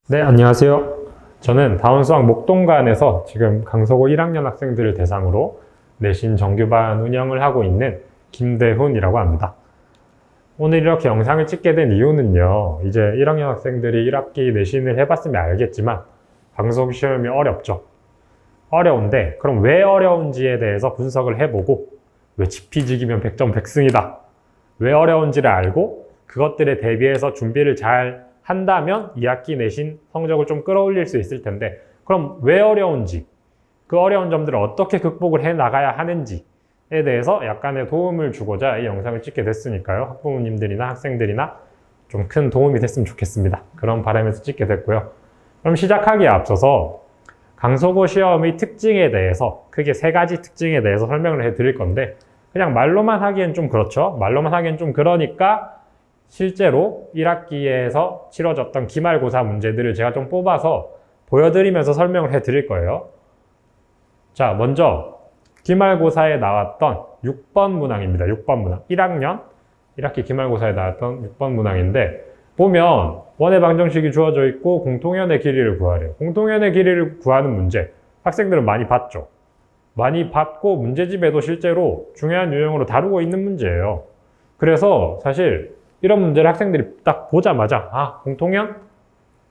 네, 안녕하세요. 저는 다운수학 목동관에서 지금 강서고 1학년 학생들을 대상으로 내신 정규반 운영을 하고 있는 김대훈이라고 합니다. 오늘 이렇게 영상을 찍게 된 이유는요, 이제 1학년 학생들이 1학기 내신을 해봤으면 알겠지만 강서구 시험이 어렵죠. 어려운데 그럼 왜 어려운지에 대해서 분석을 해보고, 왜 지피지기면 100점 100승이다, 왜 어려운지를 알고 그것들에 대비해서 준비를 잘 한다면 2학기 내신 성적을 좀 끌어올릴 수 있을 텐데, 그럼 왜 어려운지, 그 어려운 점들을 어떻게 극복을 해 나가야 하는지에 대해서 약간의 도움을 주고자 이 영상을 찍게 됐으니까요. 학부모님들이나 학생들이나 좀 큰 도움이 됐으면 좋겠습니다. 그런 바람에서 찍게 됐고요. 그럼 시작하기에 앞서서 강서구 시험의 특징에 대해서, 크게 3가지 특징에 대해서 설명을 해 드릴 건데, 그냥 말로만 하기엔 좀 그렇죠. 말로만 하기엔 좀 그러니까 실제로 1학기에서 치러졌던 기말고사 문제들을 제가 좀 뽑아서 보여드리면서 설명을 해드릴 거예요. 자, 먼저 기말고사에 나왔던 6번 문항입니다. 6번 문항. 1학기 기말고사에 나왔던 6번 문항인데, 보면 원의 방정식이 주어져 있고 공통연의 길이를 구하래요. 공통연의 길이를 구하는 문제, 학생들은 많이 봤죠. 많이 봤고 문제집에도 실제로 중요한 유형으로 다루고 있는 문제예요. 그래서 사실 이런 문제를 학생들이 딱 보자마자, 아, 공통연?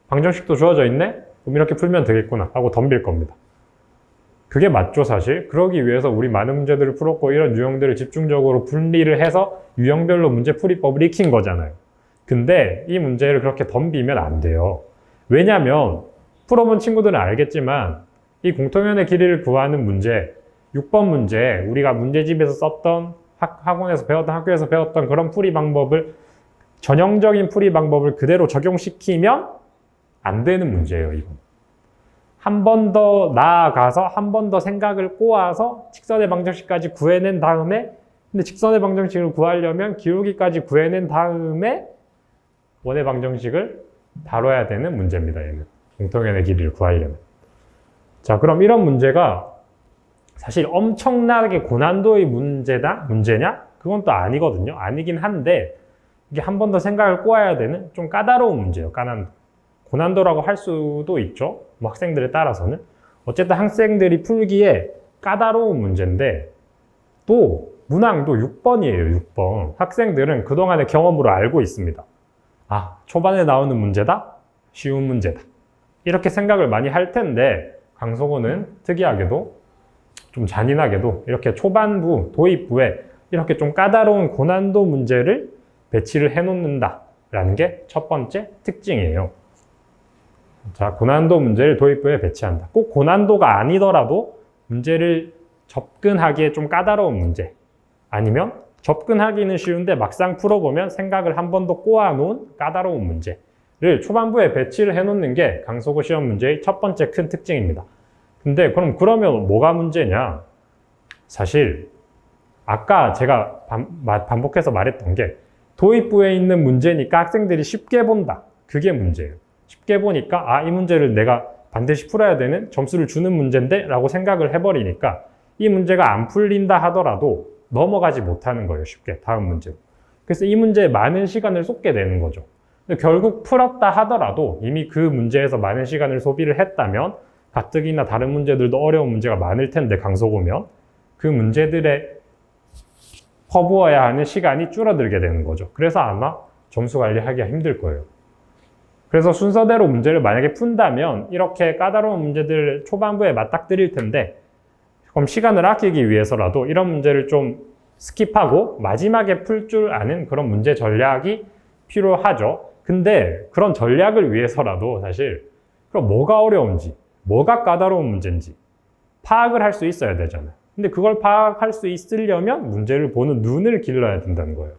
방정식도 주어져 있네? 그럼 이렇게 풀면 되겠구나 하고 덤빌 겁니다. 그게 맞죠, 사실. 그러기 위해서 우리 많은 문제들을 풀었고 이런 유형들을 집중적으로 분리를 해서 유형별로 문제풀이법을 익힌 거잖아요. 근데 이 문제를 그렇게 덤비면 안 돼요. 왜냐면 풀어본 친구들은 알겠지만 이 공통연의 길이를 구하는 문제, 6번 문제, 우리가 문제집에서 썼던, 학원에서 배웠던, 학교에서 배웠던 그런 풀이 방법을, 전형적인 풀이 방법을 그대로 적용시키면 안 되는 문제예요, 이건. 한 번 더 나아가서 한 번 더 생각을 꼬아서 직선의 방정식까지 구해낸 다음에, 근데 직선의 방정식을 구하려면 기울기까지 구해낸 다음에 원의 방정식을 다뤄야 되는 문제입니다, 얘는. 공통연의 길이를 구하려면. 자, 그럼 이런 문제가 사실 엄청나게 고난도의 문제냐? 그건 또 아니거든요. 아니긴 한데, 이게 한 번 더 생각을 꼬아야 되는 좀 까다로운 문제예요. 고난도라고 할 수도 있죠. 뭐 학생들에 따라서는. 어쨌든 학생들이 풀기에 까다로운 문제인데, 또 문항도 6번이에요. 6번. 학생들은 그동안의 경험으로 알고 있습니다. 아, 초반에 나오는 문제다? 쉬운 문제다. 이렇게 생각을 많이 할 텐데, 강서구는 특이하게도, 좀 잔인하게도 이렇게 초반부, 도입부에 이렇게 좀 까다로운 고난도 문제를 배치를 해놓는다라는 게 첫 번째 특징이에요. 자, 고난도 문제를 도입부에 배치한다. 꼭 고난도가 아니더라도 문제를 접근하기에 좀 까다로운 문제, 아니면 접근하기는 쉬운데 막상 풀어보면 생각을 한 번 더 꼬아놓은 까다로운 문제를 초반부에 배치를 해놓는 게 강서구 시험 문제의 첫 번째 큰 특징입니다. 근데 그러면 뭐가 문제냐? 사실 아까 제가 반복해서 말했던 게, 도입부에 있는 문제니까 학생들이 쉽게 본다. 그게 문제예요. 쉽게 보니까, 아, 이 문제를 내가 반드시 풀어야 되는, 점수를 주는 문제인데? 라고 생각을 해버리니까 이 문제가 안 풀린다 하더라도 넘어가지 못하는 거예요. 쉽게 다음 문제로. 그래서 이 문제에 많은 시간을 쏟게 되는 거죠. 근데 결국 풀었다 하더라도 이미 그 문제에서 많은 시간을 소비를 했다면 가뜩이나 다른 문제들도 어려운 문제가 많을 텐데, 강서구면 그 문제들에 퍼부어야 하는 시간이 줄어들게 되는 거죠. 그래서 아마 점수 관리하기가 힘들 거예요. 그래서 순서대로 문제를 만약에 푼다면 이렇게 까다로운 문제들 초반부에 맞닥뜨릴 텐데, 그럼 시간을 아끼기 위해서라도 이런 문제를 좀 스킵하고 마지막에 풀 줄 아는 그런 문제 전략이 필요하죠. 근데 그런 전략을 위해서라도 사실 그럼 뭐가 어려운지, 뭐가 까다로운 문제인지 파악을 할 수 있어야 되잖아요. 근데 그걸 파악할 수 있으려면 문제를 보는 눈을 길러야 된다는 거예요.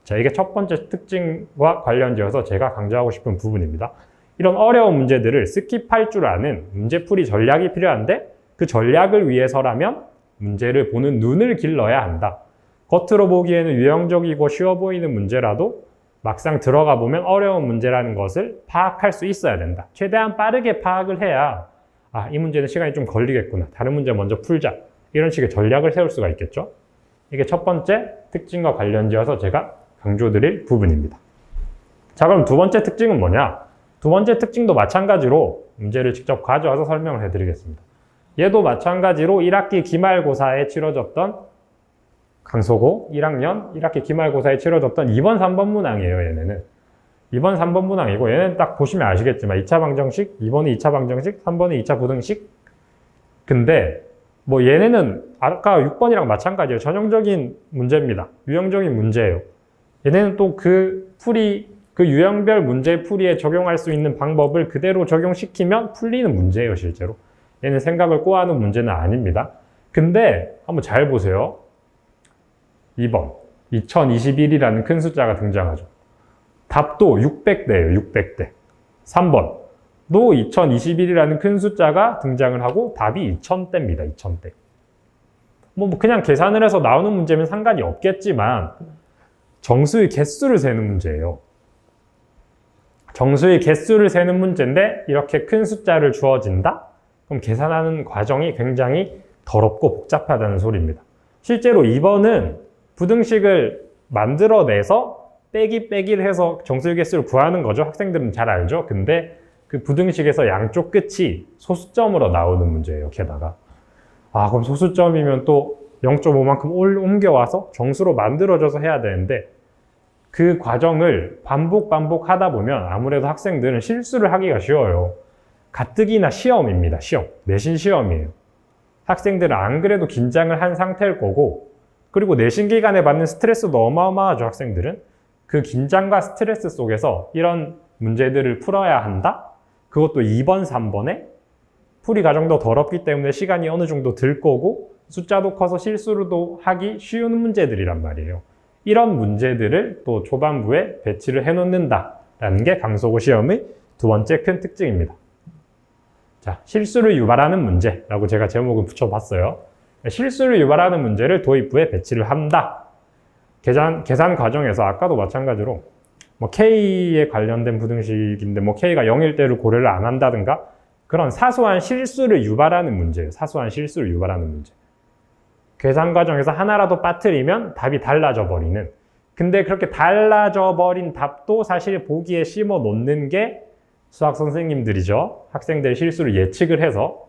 자, 이게 첫 번째 특징과 관련지어서 제가 강조하고 싶은 부분입니다. 이런 어려운 문제들을 스킵할 줄 아는 문제풀이 전략이 필요한데, 그 전략을 위해서라면 문제를 보는 눈을 길러야 한다. 겉으로 보기에는 유형적이고 쉬워 보이는 문제라도 막상 들어가 보면 어려운 문제라는 것을 파악할 수 있어야 된다. 최대한 빠르게 파악을 해야, 아, 이 문제는 시간이 좀 걸리겠구나, 다른 문제 먼저 풀자, 이런 식의 전략을 세울 수가 있겠죠. 이게 첫 번째 특징과 관련지어서 제가 강조드릴 부분입니다. 자, 그럼 두 번째 특징은 뭐냐? 두 번째 특징도 마찬가지로 문제를 직접 가져와서 설명을 해드리겠습니다. 얘도 마찬가지로 1학기 기말고사에 치러졌던 강서고 1학년 1학기 기말고사에 치러졌던 2번, 3번 문항이에요. 얘네는 2번, 3번 문항이고 얘는 딱 보시면 아시겠지만 2차 방정식, 2번은 2차 방정식, 3번은 2차 부등식. 근데 뭐 얘네는 아까 6번이랑 마찬가지예요. 전형적인 문제입니다. 유형적인 문제예요. 얘네는 또 그 유형별 문제 풀이에 적용할 수 있는 방법을 그대로 적용시키면 풀리는 문제예요, 실제로. 얘는 생각을 꼬아하는 문제는 아닙니다. 근데 한번 잘 보세요. 2번, 2021이라는 큰 숫자가 등장하죠. 답도 600대예요, 600대. 3번, 또 2021이라는 큰 숫자가 등장을 하고 답이 2000대입니다, 2000대. 뭐 그냥 계산을 해서 나오는 문제면 상관이 없겠지만 정수의 개수를 세는 문제예요. 정수의 개수를 세는 문제인데 이렇게 큰 숫자를 주어진다? 그럼 계산하는 과정이 굉장히 더럽고 복잡하다는 소리입니다. 실제로 2번은 부등식을 만들어내서 빼기를 해서 정수의 개수를 구하는 거죠. 학생들은 잘 알죠. 근데 그 부등식에서 양쪽 끝이 소수점으로 나오는 문제예요. 게다가 그럼 소수점이면 또 0.5만큼 옮겨와서 정수로 만들어져서 해야 되는데 그 과정을 반복하다 보면 아무래도 학생들은 실수를 하기가 쉬워요. 가뜩이나 시험입니다. 시험. 내신 시험이에요. 학생들은 안 그래도 긴장을 한 상태일 거고 그리고 내신 기간에 받는 스트레스도 어마어마하죠. 학생들은. 그 긴장과 스트레스 속에서 이런 문제들을 풀어야 한다? 그것도 2번, 3번에 풀이 과정도 더럽기 때문에 시간이 어느 정도 들 거고 숫자도 커서 실수로도 하기 쉬운 문제들이란 말이에요. 이런 문제들을 또 초반부에 배치를 해놓는다라는 게 강서고 시험의 두 번째 큰 특징입니다. 자, 실수를 유발하는 문제라고 제가 제목을 붙여봤어요. 실수를 유발하는 문제를 도입부에 배치를 한다. 계산 과정에서 아까도 마찬가지로 뭐 K에 관련된 부등식인데 뭐 K가 0일 때를 고려를 안 한다든가 그런 사소한 실수를 유발하는 문제예요. 사소한 실수를 유발하는 문제. 계산 과정에서 하나라도 빠뜨리면 답이 달라져 버리는. 근데 그렇게 달라져 버린 답도 사실 보기에 심어 놓는 게 수학 선생님들이죠. 학생들의 실수를 예측을 해서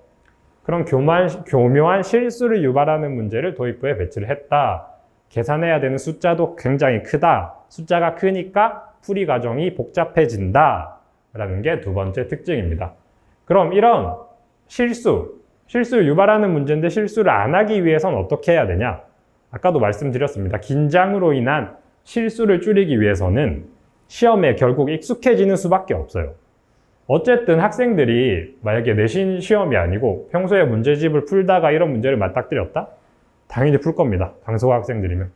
그런 교묘한 실수를 유발하는 문제를 도입부에 배치를 했다. 계산해야 되는 숫자도 굉장히 크다. 숫자가 크니까 풀이 과정이 복잡해진다. 라는 게 두 번째 특징입니다. 그럼 이런 실수를 유발하는 문제인데 실수를 안 하기 위해서는 어떻게 해야 되냐? 아까도 말씀드렸습니다. 긴장으로 인한 실수를 줄이기 위해서는 시험에 결국 익숙해지는 수밖에 없어요. 어쨌든 학생들이 만약에 내신 시험이 아니고 평소에 문제집을 풀다가 이런 문제를 맞닥뜨렸다? 당연히 풀 겁니다. 강서고 학생들이면.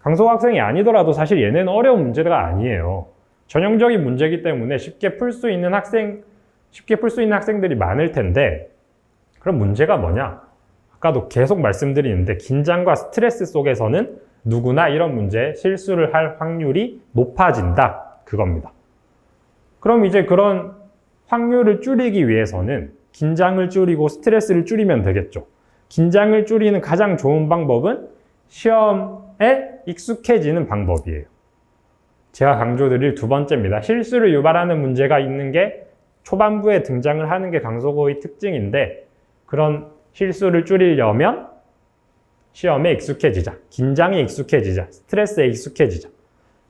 강서고 학생이 아니더라도 사실 얘네는 어려운 문제가 아니에요. 전형적인 문제이기 때문에 쉽게 풀 수 있는 학생들이 많을 텐데 그럼 문제가 뭐냐? 아까도 계속 말씀드리는데 긴장과 스트레스 속에서는 누구나 이런 문제에 실수를 할 확률이 높아진다. 그겁니다. 그럼 이제 그런 확률을 줄이기 위해서는 긴장을 줄이고 스트레스를 줄이면 되겠죠. 긴장을 줄이는 가장 좋은 방법은 시험에 익숙해지는 방법이에요. 제가 강조드릴 두 번째입니다. 실수를 유발하는 문제가 있는 게 초반부에 등장을 하는 게 강서고의 특징인데 그런 실수를 줄이려면 시험에 익숙해지자, 긴장에 익숙해지자, 스트레스에 익숙해지자.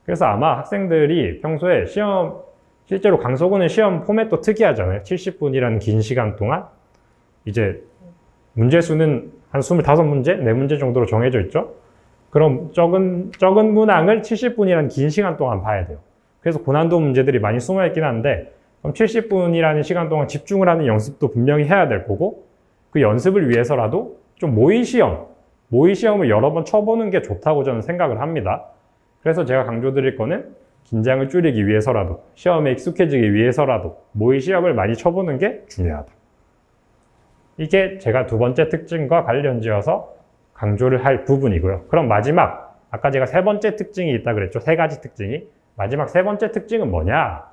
그래서 아마 학생들이 평소에 실제로 강서고는 시험 포맷도 특이하잖아요. 70분이라는 긴 시간 동안 이제 문제 수는 한 25문제, 4문제 정도로 정해져 있죠. 그럼 적은 문항을 70분이라는 긴 시간 동안 봐야 돼요. 그래서 고난도 문제들이 많이 숨어 있긴 한데 그럼 70분이라는 시간 동안 집중을 하는 연습도 분명히 해야 될 거고 그 연습을 위해서라도 좀 모의 시험을 여러 번 쳐보는 게 좋다고 저는 생각을 합니다. 그래서 제가 강조드릴 거는 긴장을 줄이기 위해서라도 시험에 익숙해지기 위해서라도 모의 시험을 많이 쳐보는 게 중요하다. 이게 제가 두 번째 특징과 관련지어서 강조를 할 부분이고요. 그럼 마지막, 아까 제가 세 번째 특징이 있다 그랬죠. 세 가지 특징이. 마지막 세 번째 특징은 뭐냐?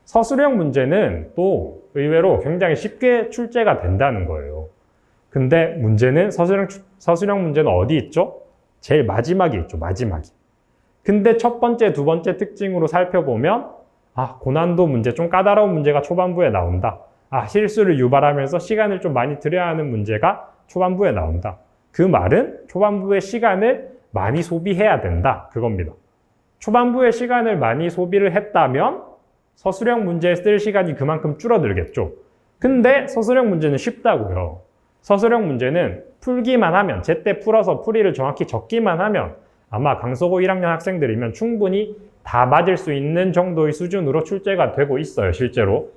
서술형 문제는 또 의외로 굉장히 쉽게 출제가 된다는 거예요. 근데 문제는 서술형 문제는 어디 있죠? 제일 마지막에 있죠. 마지막에. 근데 첫 번째, 두 번째 특징으로 살펴보면 고난도 문제, 좀 까다로운 문제가 초반부에 나온다. 실수를 유발하면서 시간을 좀 많이 들여야 하는 문제가 초반부에 나온다. 그 말은 초반부에 시간을 많이 소비해야 된다. 그겁니다. 초반부에 시간을 많이 소비를 했다면 서술형 문제에 쓸 시간이 그만큼 줄어들겠죠. 근데 서술형 문제는 쉽다고요. 서술형 문제는 풀기만 하면, 제때 풀어서 풀이를 정확히 적기만 하면 아마 강서고 1학년 학생들이면 충분히 다 맞을 수 있는 정도의 수준으로 출제가 되고 있어요. 실제로.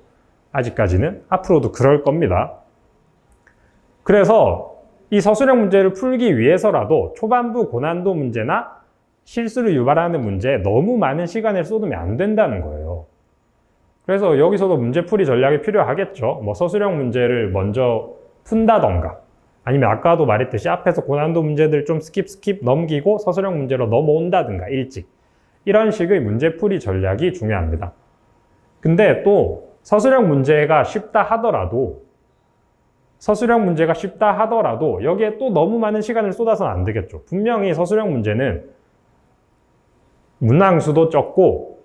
아직까지는. 앞으로도 그럴 겁니다. 그래서 이 서술형 문제를 풀기 위해서라도 초반부 고난도 문제나 실수를 유발하는 문제에 너무 많은 시간을 쏟으면 안 된다는 거예요. 그래서 여기서도 문제풀이 전략이 필요하겠죠. 서술형 문제를 먼저 푼다던가, 아니면 아까도 말했듯이 앞에서 고난도 문제들 좀 스킵 넘기고 서술형 문제로 넘어온다든가, 일찍. 이런 식의 문제풀이 전략이 중요합니다. 근데 또 서술형 문제가 쉽다 하더라도 여기에 또 너무 많은 시간을 쏟아서는 안 되겠죠. 분명히 서술형 문제는 문항수도 적고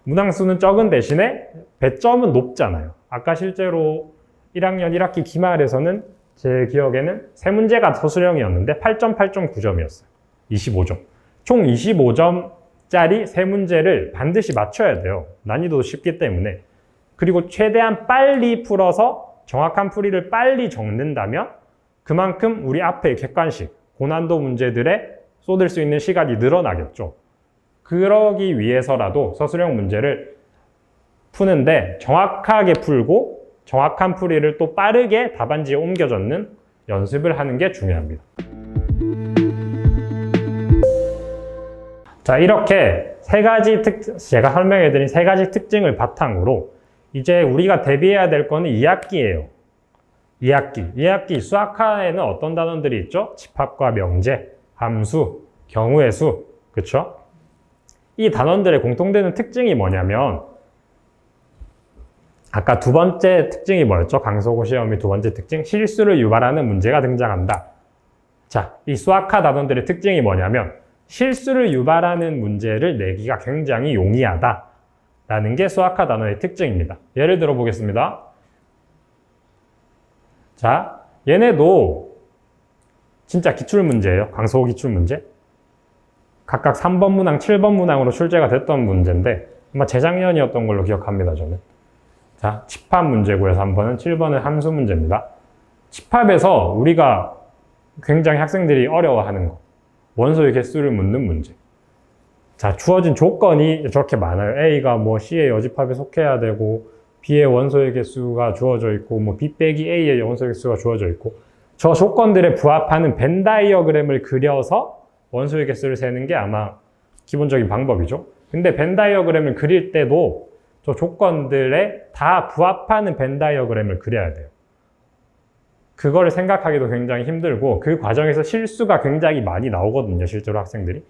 문항수는 적은 대신에 배점은 높잖아요. 아까 실제로 1학년 1학기 기말에서는 제 기억에는 3문제가 서술형이었는데 8점, 8.9점이었어요. 25점. 총 25점짜리 3문제를 반드시 맞춰야 돼요. 난이도도 쉽기 때문에. 그리고 최대한 빨리 풀어서 정확한 풀이를 빨리 적는다면 그만큼 우리 앞에 객관식, 고난도 문제들에 쏟을 수 있는 시간이 늘어나겠죠. 그러기 위해서라도 서술형 문제를 푸는데 정확하게 풀고 정확한 풀이를 또 빠르게 답안지에 옮겨 적는 연습을 하는 게 중요합니다. 자, 이렇게 제가 설명해드린 3가지 특징을 바탕으로 이제 우리가 대비해야 될 거는 2학기예요. 2학기 수학과에는 어떤 단원들이 있죠? 집합과 명제, 함수, 경우의 수, 그쵸? 이 단원들의 공통되는 특징이 뭐냐면, 아까 두 번째 특징이 뭐였죠? 강서고 시험의 두 번째 특징, 실수를 유발하는 문제가 등장한다. 자, 이 수학과 단원들의 특징이 뭐냐면 실수를 유발하는 문제를 내기가 굉장히 용이하다 라는 게 수학과 단원의 특징입니다. 예를 들어 보겠습니다. 자, 얘네도 진짜 기출문제예요. 강서고 기출문제. 각각 3번 문항, 7번 문항으로 출제가 됐던 문제인데 아마 재작년이었던 걸로 기억합니다, 저는. 자, 집합 문제고요. 3번은, 7번은 함수 문제입니다. 집합에서 우리가 굉장히 학생들이 어려워하는 거, 원소의 개수를 묻는 문제. 자, 주어진 조건이 저렇게 많아요. A가 C의 여집합에 속해야 되고, B의 원소의 개수가 주어져 있고, B 빼기 A의 원소의 개수가 주어져 있고, 저 조건들에 부합하는 벤 다이어그램을 그려서 원소의 개수를 세는 게 아마 기본적인 방법이죠. 근데 벤 다이어그램을 그릴 때도 저 조건들에 다 부합하는 벤 다이어그램을 그려야 돼요. 그거를 생각하기도 굉장히 힘들고 그 과정에서 실수가 굉장히 많이 나오거든요, 실제로 학생들이.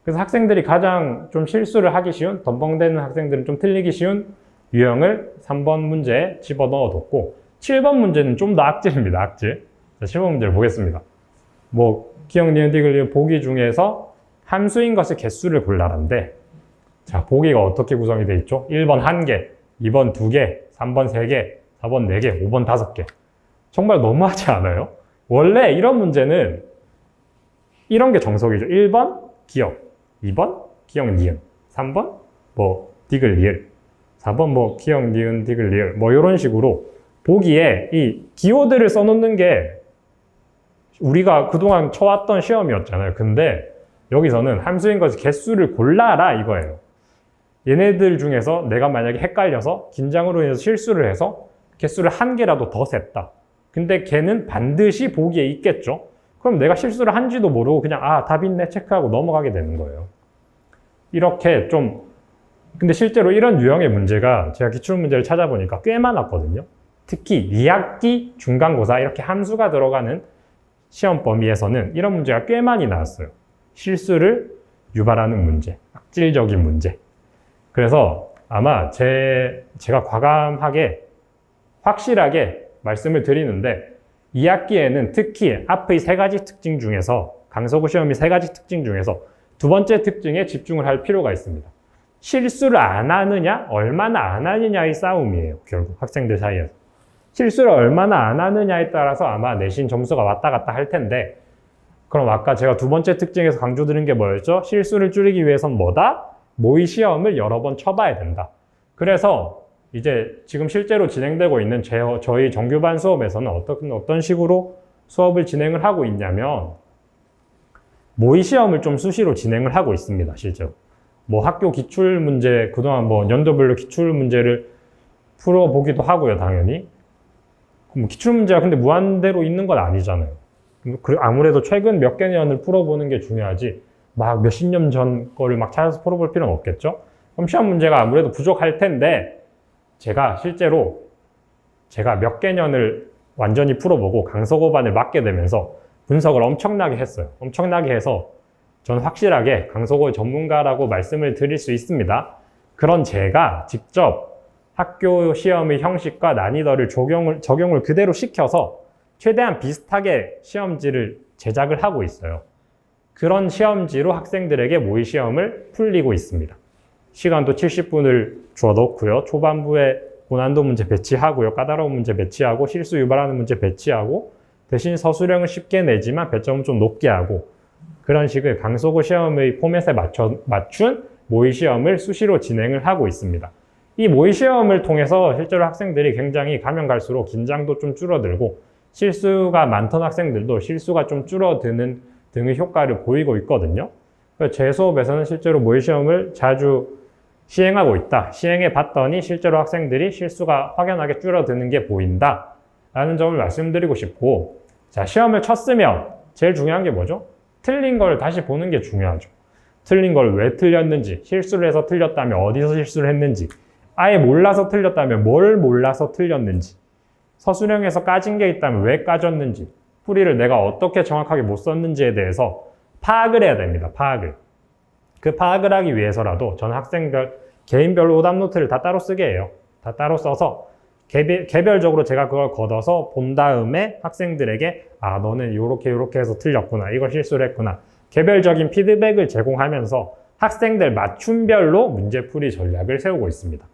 그래서 학생들이 가장 좀 실수를 하기 쉬운, 덤벙대는 학생들은 좀 틀리기 쉬운 유형을 3번 문제에 집어넣어뒀고 7번 문제는 좀 더 악질입니다, 악질. 자, 7번 문제를 보겠습니다. 기억, 니은, 디귿, 리을 보기 중에서 함수인 것의 개수를 골라라인데, 자, 보기가 어떻게 구성이 되어 있죠? 1번 1개, 2번 2개, 3번 3개, 4번 4개, 5번 5개. 정말 너무하지 않아요? 원래 이런 문제는 이런 게 정석이죠. 1번 기억, 2번 기억, 니은, 3번 디귿, 리을, 4번 기억, 니은, 디귿, 리을, 이런 식으로 보기에 이 기호들을 써놓는 게 우리가 그동안 쳐왔던 시험이었잖아요. 근데 여기서는 함수인 것의 개수를 골라라 이거예요. 얘네들 중에서 내가 만약에 헷갈려서 긴장으로 인해서 실수를 해서 개수를 1개라도 더 셌다. 근데 걔는 반드시 보기에 있겠죠. 그럼 내가 실수를 한지도 모르고 그냥 답 있네 체크하고 넘어가게 되는 거예요. 이렇게 근데 실제로 이런 유형의 문제가 제가 기출문제를 찾아보니까 꽤 많았거든요. 특히 2학기 중간고사 이렇게 함수가 들어가는 시험 범위에서는 이런 문제가 꽤 많이 나왔어요. 실수를 유발하는 문제, 악질적인 문제. 그래서 아마 제가 과감하게 확실하게 말씀을 드리는데 2학기에는 특히 앞의 3가지 특징 중에서 강서구 시험이 3가지 특징 중에서 두 번째 특징에 집중을 할 필요가 있습니다. 실수를 안 하느냐, 얼마나 안 하느냐의 싸움이에요. 결국 학생들 사이에서. 실수를 얼마나 안 하느냐에 따라서 아마 내신 점수가 왔다 갔다 할 텐데, 그럼 아까 제가 두 번째 특징에서 강조드린 게 뭐였죠? 실수를 줄이기 위해선 뭐다? 모의 시험을 여러 번 쳐봐야 된다. 그래서 이제 지금 실제로 진행되고 있는 저희 정규반 수업에서는 어떤 식으로 수업을 진행을 하고 있냐면, 모의 시험을 좀 수시로 진행을 하고 있습니다, 실제로. 뭐 학교 기출 문제, 그동안 뭐 연도별로 기출 문제를 풀어보기도 하고요, 당연히. 뭐 기출 문제가 근데 무한대로 있는 건 아니잖아요. 아무래도 최근 몇 개년을 풀어보는 게 중요하지, 막 몇십 년 전 거를 막 찾아서 풀어볼 필요는 없겠죠? 그럼 시험 문제가 아무래도 부족할 텐데, 실제로 제가 몇 개년을 완전히 풀어보고 강서고반을 맡게 되면서 분석을 엄청나게 했어요. 엄청나게 해서 저는 확실하게 강서고의 전문가라고 말씀을 드릴 수 있습니다. 그런 제가 직접 학교 시험의 형식과 난이도를 적용을 그대로 시켜서 최대한 비슷하게 시험지를 제작을 하고 있어요. 그런 시험지로 학생들에게 모의 시험을 풀리고 있습니다. 시간도 70분을 주어놓고요. 초반부에 고난도 문제 배치하고요. 까다로운 문제 배치하고 실수 유발하는 문제 배치하고 대신 서술형은 쉽게 내지만 배점은 좀 높게 하고 그런 식의 강서고 시험의 포맷에 맞춘 모의 시험을 수시로 진행을 하고 있습니다. 이 모의 시험을 통해서 실제로 학생들이 굉장히 가면 갈수록 긴장도 좀 줄어들고 실수가 많던 학생들도 실수가 좀 줄어드는 등의 효과를 보이고 있거든요. 제 수업에서는 실제로 모의 시험을 자주 시행하고 있다. 시행해 봤더니 실제로 학생들이 실수가 확연하게 줄어드는 게 보인다. 라는 점을 말씀드리고 싶고, 자, 시험을 쳤으면 제일 중요한 게 뭐죠? 틀린 걸 다시 보는 게 중요하죠. 틀린 걸 왜 틀렸는지, 실수를 해서 틀렸다면 어디서 실수를 했는지, 아예 몰라서 틀렸다면 뭘 몰라서 틀렸는지, 서술형에서 까진 게 있다면 왜 까졌는지, 풀이를 내가 어떻게 정확하게 못 썼는지에 대해서 파악을 해야 됩니다. 파악을. 그 파악을 하기 위해서라도 저는 학생별, 개인별로 오답 노트를 다 따로 쓰게 해요. 다 따로 써서 개별적으로 제가 그걸 걷어서 본 다음에 학생들에게 너는 요렇게 해서 틀렸구나. 이걸 실수를 했구나. 개별적인 피드백을 제공하면서 학생들 맞춤별로 문제풀이 전략을 세우고 있습니다.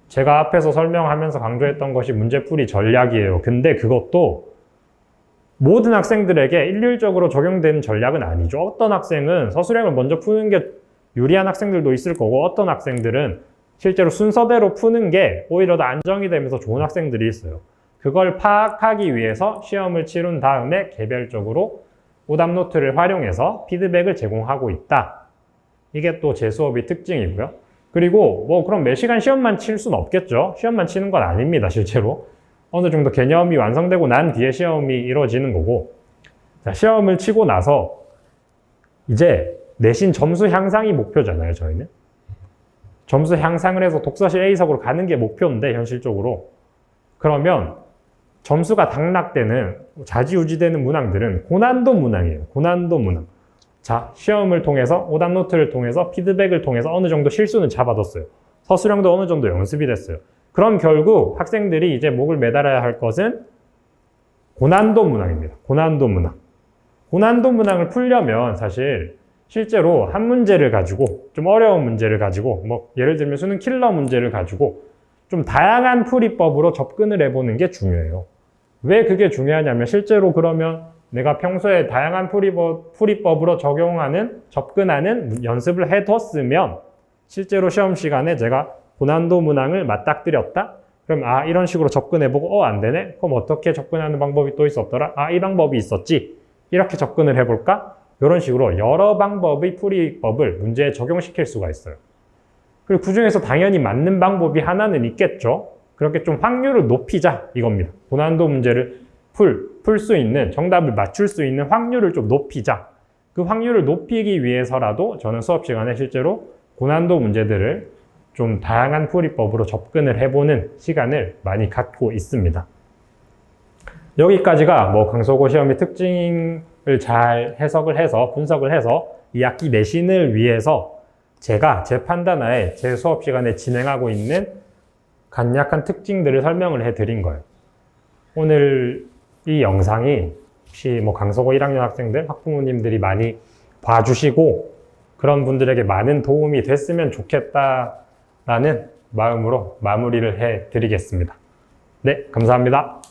제가 앞에서 설명하면서 강조했던 것이 문제풀이 전략이에요. 근데 그것도 모든 학생들에게 일률적으로 적용되는 전략은 아니죠. 어떤 학생은 서술형을 먼저 푸는 게 유리한 학생들도 있을 거고 어떤 학생들은 실제로 순서대로 푸는 게 오히려 더 안정이 되면서 좋은 학생들이 있어요. 그걸 파악하기 위해서 시험을 치른 다음에 개별적으로 오답 노트를 활용해서 피드백을 제공하고 있다. 이게 또 제 수업의 특징이고요. 그리고 뭐 그럼 매 시간 시험만 칠 수는 없겠죠. 시험만 치는 건 아닙니다, 실제로. 어느 정도 개념이 완성되고 난 뒤에 시험이 이루어지는 거고, 자, 시험을 치고 나서 이제 내신 점수 향상이 목표잖아요, 저희는. 점수 향상을 해서 독서실 A석으로 가는 게 목표인데, 현실적으로. 그러면 점수가 당락되는, 좌지우지되는 문항들은 고난도 문항이에요. 고난도 문항. 자, 시험을 통해서, 오답 노트를 통해서, 피드백을 통해서 어느 정도 실수는 잡아뒀어요. 서술형도 어느 정도 연습이 됐어요. 그럼 결국 학생들이 이제 목을 매달아야 할 것은 고난도 문항입니다. 고난도 문항. 고난도 문항을 풀려면 사실 실제로 한 문제를 가지고, 좀 어려운 문제를 가지고, 뭐 예를 들면 수능 킬러 문제를 가지고 좀 다양한 풀이법으로 접근을 해보는 게 중요해요. 왜 그게 중요하냐면 실제로 그러면 내가 평소에 다양한 풀이법으로 접근하는 연습을 해뒀으면 실제로 시험 시간에 제가 고난도 문항을 맞닥뜨렸다? 그럼 이런 식으로 접근해보고 안 되네? 그럼 어떻게 접근하는 방법이 또 있었더라? 이 방법이 있었지? 이렇게 접근을 해볼까? 이런 식으로 여러 방법의 풀이법을 문제에 적용시킬 수가 있어요. 그리고 그 중에서 당연히 맞는 방법이 하나는 있겠죠. 그렇게 좀 확률을 높이자 이겁니다. 고난도 문제를 풀 수 있는, 정답을 맞출 수 있는 확률을 좀 높이자. 그 확률을 높이기 위해서라도 저는 수업 시간에 실제로 고난도 문제들을 좀 다양한 풀이법으로 접근을 해보는 시간을 많이 갖고 있습니다. 여기까지가 뭐 강서고 시험의 특징을 잘 해석을 해서 분석을 해서 이 학기 내신을 위해서 제가 제 판단하에 제 수업 시간에 진행하고 있는 간략한 특징들을 설명을 해드린 거예요. 오늘 이 영상이 혹시 뭐 강서고 1학년 학생들, 학부모님들이 많이 봐주시고 그런 분들에게 많은 도움이 됐으면 좋겠다라는 마음으로 마무리를 해 드리겠습니다. 네, 감사합니다.